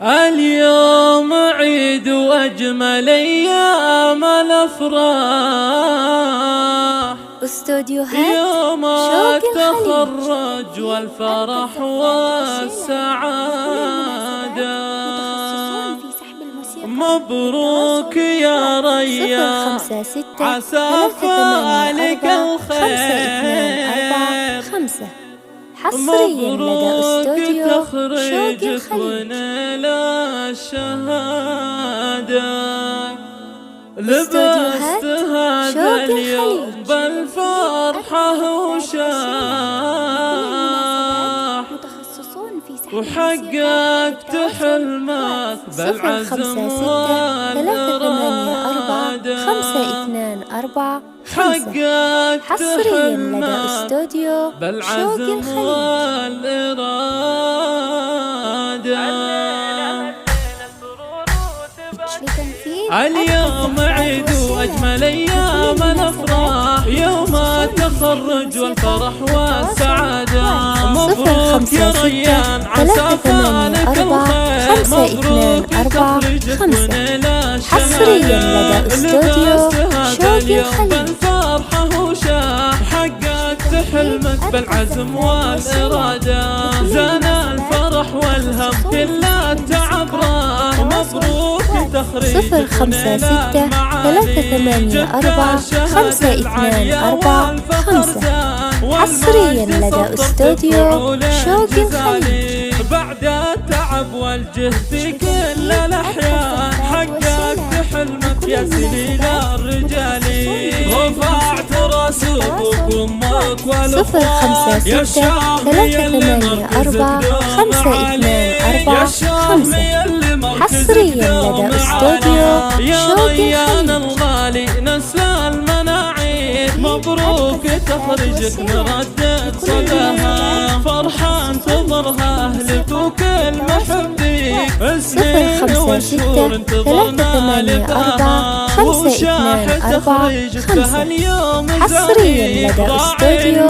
اليوم عيد وأجمل أيام الأفراح، استوديوهات يوم شوق التخرج والفرح والسعادة. مبروك يا ريان، عسى فالك الخير. حصريا لدى استوديو تخرجك ونال الشهادة. لبست هذا اليوم بالفرحة وشاح، وحققت حلمك بالعزم والإرادة. حققت حلمك بالعزم والإرادة. اليوم عيد وأجمل أيام الأفراح، يوم التخرج والفرح والسعادة. مبروك يا ريان، عسى فالك الخير. مبروك تخرجك ونال الشهادة. لبست هذا اليوم بالفرحة وشاح، حققت حلمك بالعزم والإرادة. زان الفرح والهم كل التعب راح. مبروك تخرجك ونال حصريا لدى استوديو شوق الخليج. بعد التعب والجهد في كل الأحيان، حققت حلمك يا سنين الرجالي. رفعت راس أبوك وأمك والأخوان، يا الشامي اللي مركز الدوم عليه. يا الشامي اللي مركز الدوم عليه. يا ريان الغالي نسل المناعيد، مبروك تخرجك نردد صداها. فرحان تظهرها أهلك وكل محبيك، سنين وشهور انتظرنا لقاها. وشاح تخرجك بهاليوم حصريا لدى استوديو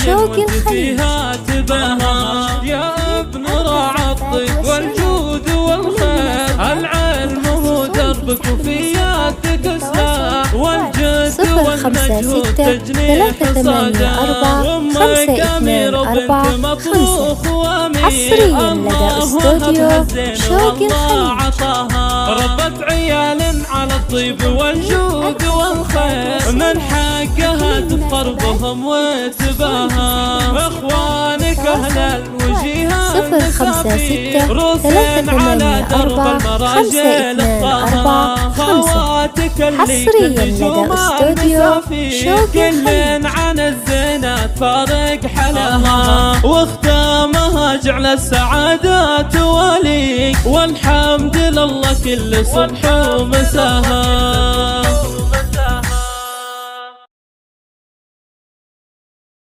شوق فيها تباها. يا ابن راعى الطيب والجود والخير، العلم هو دربك وفي يدك سلاح. والجد والمجهود تجنيح صدى، وامك أميرة بنت مطروخ وامير. حصريا لدى استوديو شوق الخليج. ربت عيال على الطيب والجود والخير، من حقها تفخر بهم وتباها. اخوانك اهل الوجيهات روسين على درب المراجل الطاها. خواتك اللي تنجوم المسافي، كل عن الزينات فارق حلاها. واختامها جعل السعادة تواليك، والحمد لله كل صبح ومساها.